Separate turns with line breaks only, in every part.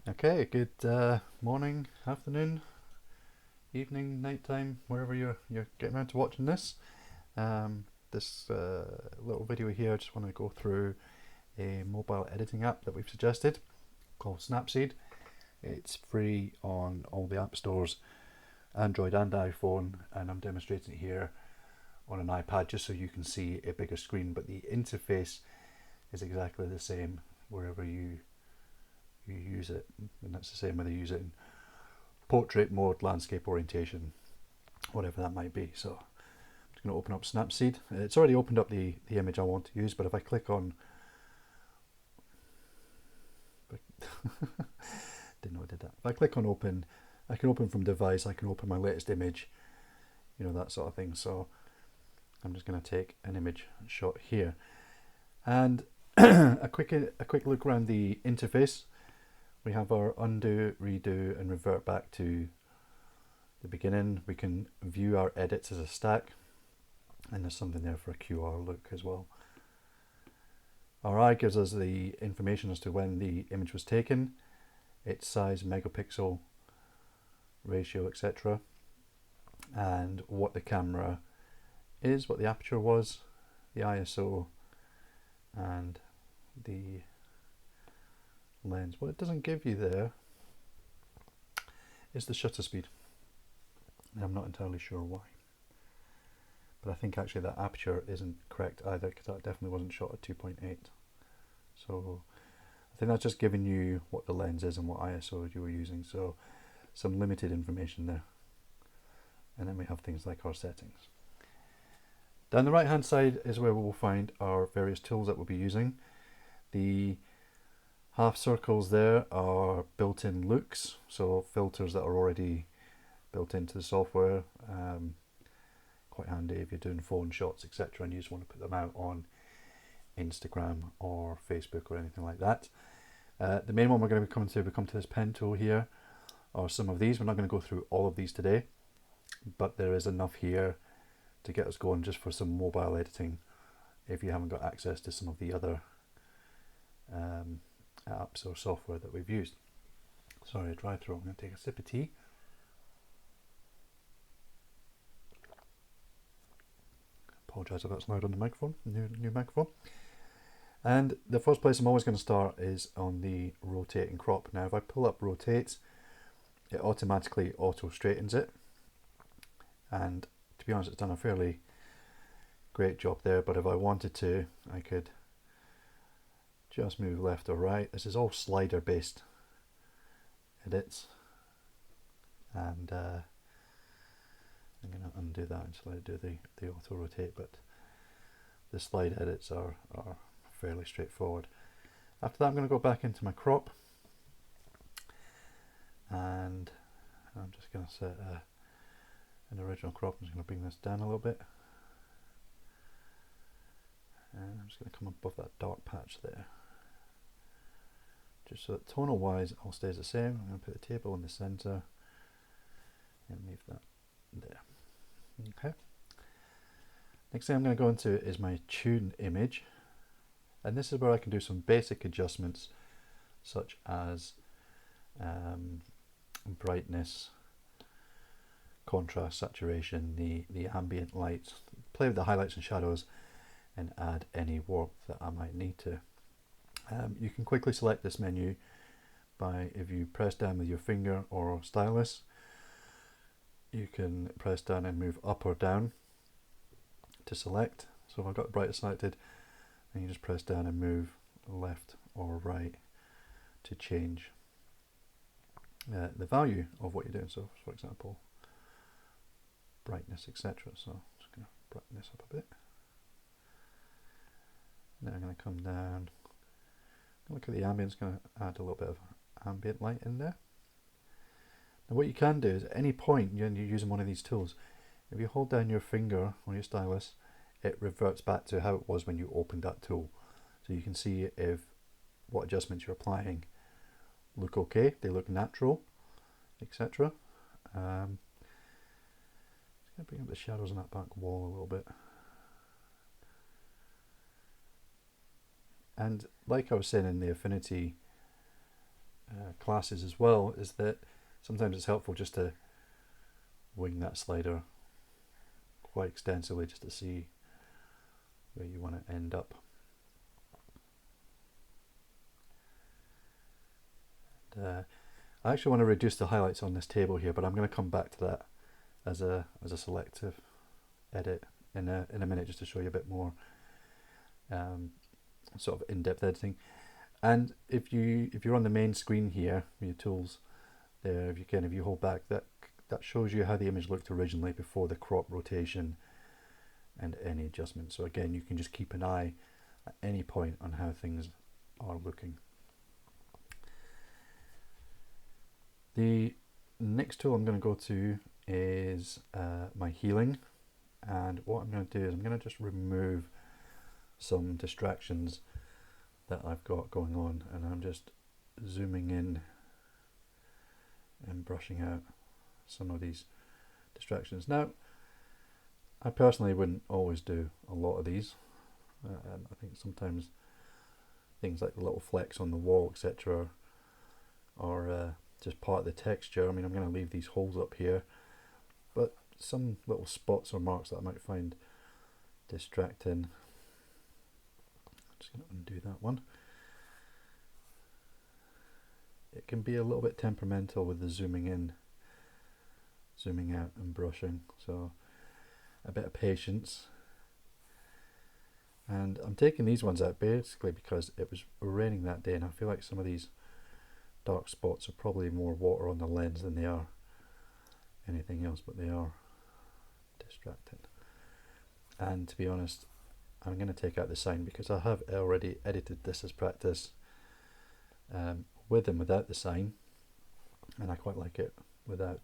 Okay, good morning, afternoon, evening, nighttime, wherever you're getting around to watching this. This little video here, I just want to go through a mobile editing app that we've suggested called SnapSeed. It's free on all the app stores, Android and iPhone, and I'm demonstrating it here on an iPad just so you can see a bigger screen, but the interface is exactly the same wherever you use it, and that's the same whether you use it in portrait mode, landscape orientation, whatever that might be. So I'm just going to open up Snapseed. It's already opened up the image I want to use, but if I click on didn't know I did that. If I click on open, I can open from device, I can open my latest image, that sort of thing. So I'm just going to take an image shot here, and a quick look around the interface. We have our undo, redo, and revert back to the beginning. We can view our edits as a stack, and there's something there for a QR look as well. Our eye gives us the information as to when the image was taken, its size, megapixel ratio, etc., and what the camera is, what the aperture was, the ISO, and the lens. What it doesn't give you there is the shutter speed, and I'm not entirely sure why, but I think actually that aperture isn't correct either, because that definitely wasn't shot at 2.8. so I think that's just giving you what the lens is and what ISO you were using, so some limited information there. And then we have things like our settings. Down the right hand side is where we'll find our various tools that we'll be using. The half circles there are built-in looks, so filters that are already built into the software. Quite handy if you're doing phone shots, etc., and you just want to put them out on Instagram or Facebook or anything like that. The main one we're going to be coming to, we come to this pen tool here, or some of these. We're not going to go through all of these today, but there is enough here to get us going just for some mobile editing if you haven't got access to some of the other apps or software that we've used. Sorry, a dry throat. I'm going to take a sip of tea. Apologise if that's loud on the microphone, new microphone. And the first place I'm always going to start is on the rotate and crop. Now if I pull up rotate, it automatically auto straightens it, and to be honest it's done a fairly great job there, but if I wanted to I could just move left or right. This is all slider based edits, and I'm going to undo that until I do the auto rotate, but the slide edits are fairly straightforward. After that I'm going to go back into my crop, and I'm just going to set an original crop. I'm just going to bring this down a little bit, and I'm just going to come above that dark patch there, just so that tonal wise it all stays the same. I'm going to put the table in the center and leave that there. Okay. Next thing I'm going to go into is my tune image, and this is where I can do some basic adjustments such as brightness, contrast, saturation, the ambient lights, play with the highlights and shadows, and add any warmth that I might need to. You can quickly select this menu by, if you press down with your finger or stylus, you can press down and move up or down to select. So if I've got brightness selected, then you just press down and move left or right to change the value of what you're doing. So for example, brightness, etc. So I'm just going to brighten this up a bit. Now I'm going to come down, look at the ambience, going to add a little bit of ambient light in there. Now what you can do is at any point you're using one of these tools, if you hold down your finger on your stylus, it reverts back to how it was when you opened that tool. So you can see if what adjustments you're applying look okay, they look natural, etc. Just going to bring up the shadows on that back wall a little bit. And like I was saying in the affinity classes as well is that sometimes it's helpful just to wing that slider quite extensively just to see where you want to end up. And, I actually want to reduce the highlights on this table here, but I'm going to come back to that as a selective edit in a minute, just to show you a bit more sort of in-depth editing. And if you're on the main screen here with your tools there, if you hold back, that shows you how the image looked originally before the crop, rotation and any adjustment. So again, you can just keep an eye at any point on how things are looking. The next tool I'm going to go to is my healing, and what I'm going to do is I'm going to just remove some distractions that I've got going on, and I'm just zooming in and brushing out some of these distractions. Now, I personally wouldn't always do a lot of these. I think sometimes things like the little flecks on the wall, etc., are just part of the texture. I mean, I'm going to leave these holes up here, but some little spots or marks that I might find distracting, I'm just going to undo that one. It can be a little bit temperamental with the zooming in, zooming out and brushing, so a bit of patience. And I'm taking these ones out basically because it was raining that day, and I feel like some of these dark spots are probably more water on the lens than they are anything else, but they are distracting. And to be honest, I'm going to take out the sign because I have already edited this as practice with and without the sign, and I quite like it without.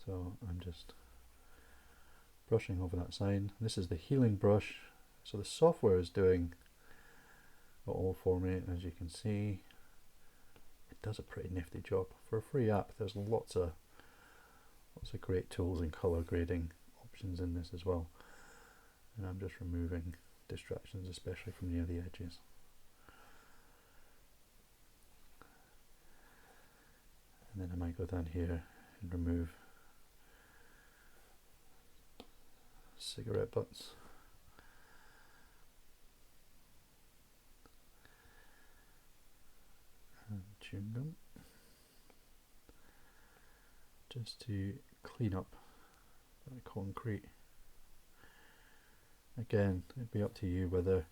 So I'm just brushing over that sign. This is the healing brush, so the software is doing it all for me, as you can see. It does a pretty nifty job. For a free app, there's lots of great tools and color grading options in this as well. And I'm just removing distractions, especially from near the edges. And then I might go down here and remove cigarette butts. And chewing gum. Just to clean up that concrete. Again, it'd be up to you whether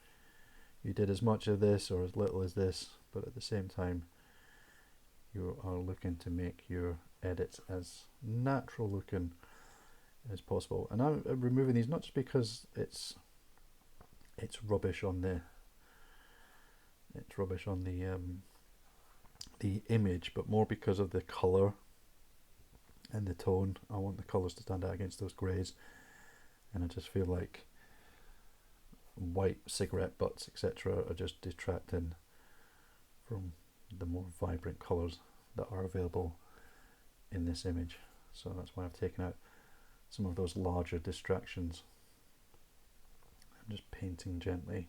you did as much of this or as little as this, but at the same time you are looking to make your edits as natural looking as possible. And I'm removing these not just because it's rubbish on the the image, but more because of the color and the tone. I want the colors to stand out against those greys, and I just feel like white cigarette butts, etc., are just detracting from the more vibrant colors that are available in this image. So that's why I've taken out some of those larger distractions. I'm just painting gently,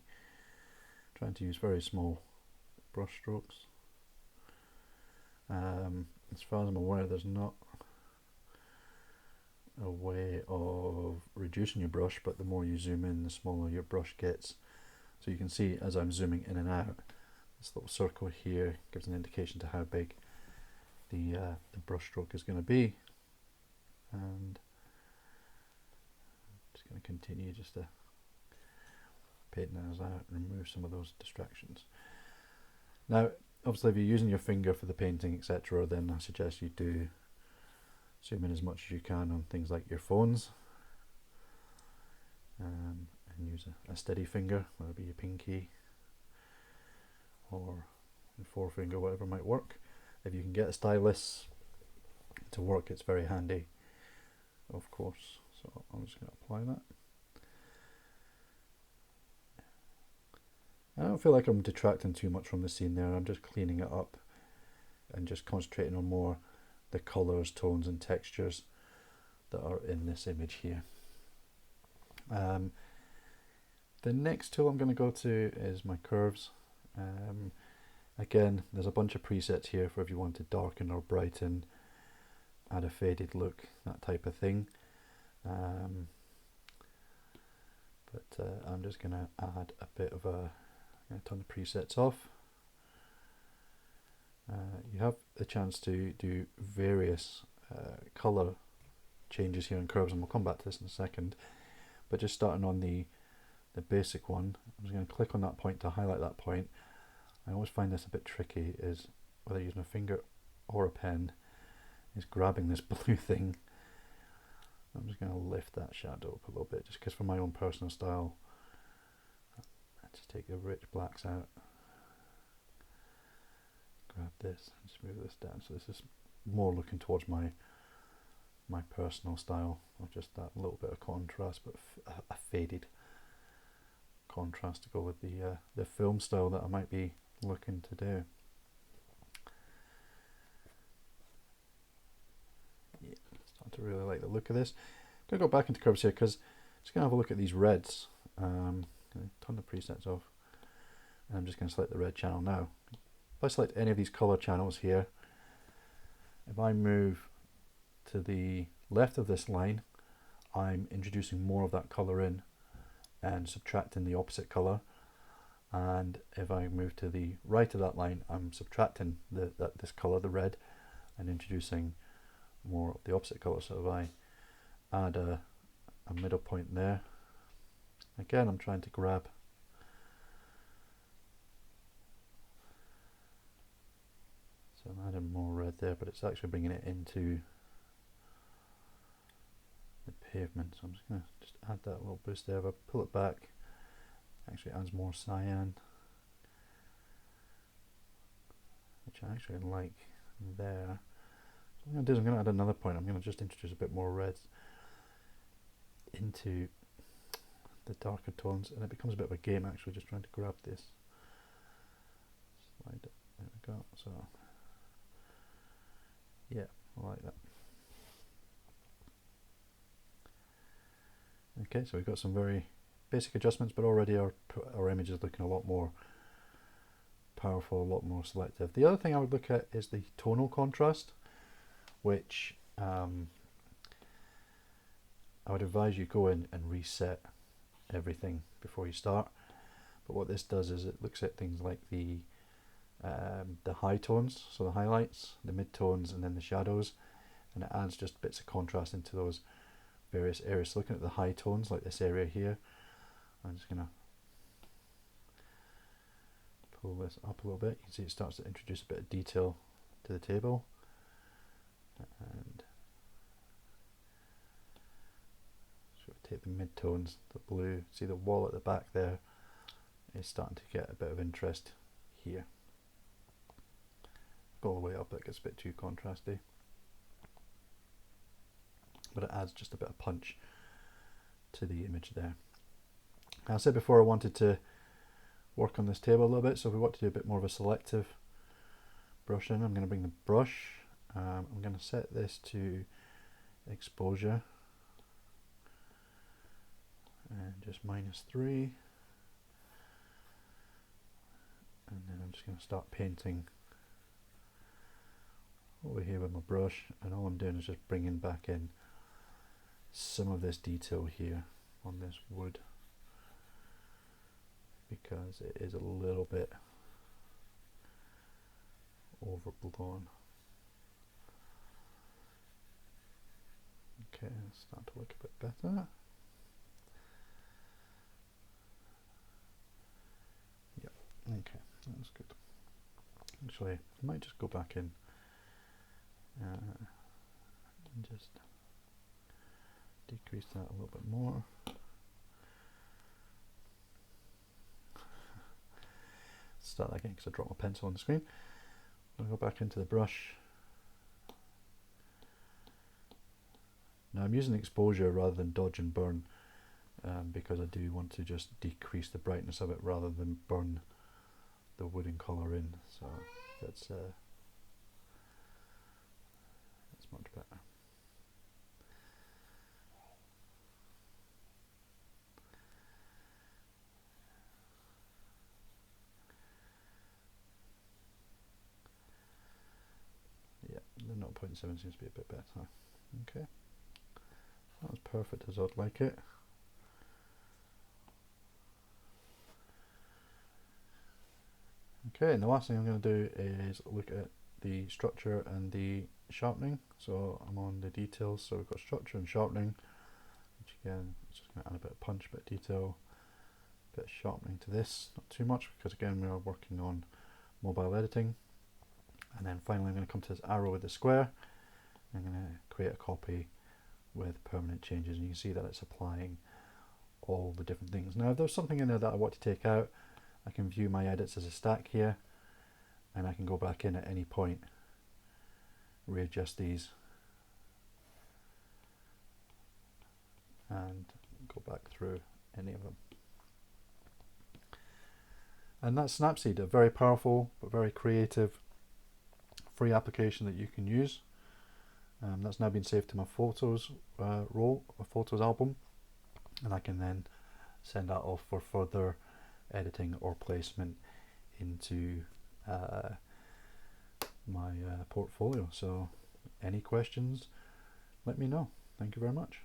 trying to use very small brush strokes. As far as I'm aware, there's not a way of reducing your brush, but the more you zoom in, the smaller your brush gets. So you can see as I'm zooming in and out, this little circle here gives an indication to how big the brush stroke is going to be. And I'm just going to continue just to paint those out and remove some of those distractions. Now, obviously, if you're using your finger for the painting, etc., then I suggest you do zoom in as much as you can on things like your phones, and use a steady finger, whether it be your pinky or your forefinger, whatever might work. If you can get a stylus to work, it's very handy, of course. So I'm just going to apply that. I don't feel like I'm detracting too much from the scene there. I'm just cleaning it up and just concentrating on more the colours, tones and textures that are in this image here. The next tool I'm going to go to is my curves. Again, there's a bunch of presets here for if you want to darken or brighten, add a faded look, that type of thing. I'm just going to add a bit of a, turn the presets off. You have a chance to do various color changes here in curves, and we'll come back to this in a second. But just starting on the basic one, I'm just going to click on that point to highlight that point. I always find this a bit tricky, is whether using a finger or a pen, is grabbing this blue thing. I'm just going to lift that shadow up a little bit, just because for my own personal style, I just take the rich blacks out, grab this, and just move this down. So this is more looking towards my personal style of just that little bit of contrast, but a faded contrast to go with the film style that I might be looking to do. Yeah, starting to really like the look of this. I'm going to go back into curves here because I'm just going to have a look at these reds. Turn the presets off, and I'm just going to select the red channel now. If I select any of these color channels here, if I move to the left of this line, I'm introducing more of that color in and subtracting the opposite color. And if I move to the right of that line, I'm subtracting this color, the red, and introducing more of the opposite color. So if I add a middle point there, again I'm trying to grab so I'm adding more red there, but it's actually bringing it into the pavement. So I'm just going to add that little boost there. If I pull it back, actually adds more cyan, which I actually like there. So what I'm going to do is I'm going to add another point. I'm going to just introduce a bit more red into the darker tones, and it becomes a bit of a game actually, just trying to grab this. Slide it. There we go. So yeah, I like that. Okay, so we've got some very basic adjustments, but already our image is looking a lot more powerful, a lot more selective. The other thing I would look at is the tonal contrast, which I would advise you go in and reset everything before you start. But what this does is it looks at things like the high tones, so the highlights, the mid tones, and then the shadows, and it adds just bits of contrast into those various areas. So looking at the high tones, like this area here, I'm just going to pull this up a little bit. You can see it starts to introduce a bit of detail to the table. And so take the mid-tones, the blue, see the wall at the back there is starting to get a bit of interest here. Go all the way up, that gets a bit too contrasty. But it adds just a bit of punch to the image there. Now, I said before I wanted to work on this table a little bit, so if we want to do a bit more of a selective brushing, I'm going to bring the brush, I'm going to set this to exposure and just -3, and then I'm just going to start painting over here with my brush, and all I'm doing is just bringing back in some of this detail here on this wood, because it is a little bit overblown. Okay, it's starting to look a bit better. Yep, okay, that's good. Actually, I might just go back in and just decrease that a little bit more. Start that again because I dropped my pencil on the screen. I'll go back into the brush. Now I'm using exposure rather than dodge and burn, because I do want to just decrease the brightness of it rather than burn the wooden colour in. So that's much better. The 0.7 seems to be a bit better. Okay, that was perfect as I'd like it. Okay, and the last thing I'm going to do is look at the structure and the sharpening. So I'm on the details, so we've got structure and sharpening, which again, it's just going to add a bit of punch, a bit of detail, a bit of sharpening to this, not too much, because again we are working on mobile editing. And then finally I'm going to come to this arrow with the square. I'm going to create a copy with permanent changes, and you can see that it's applying all the different things. Now if there's something in there that I want to take out, I can view my edits as a stack here, and I can go back in at any point, readjust these, and go back through any of them. And that's Snapseed, a very powerful but very creative free application that you can use. That's now been saved to my photos photos album, and I can then send that off for further editing or placement into my portfolio. So any questions, let me know. Thank you very much.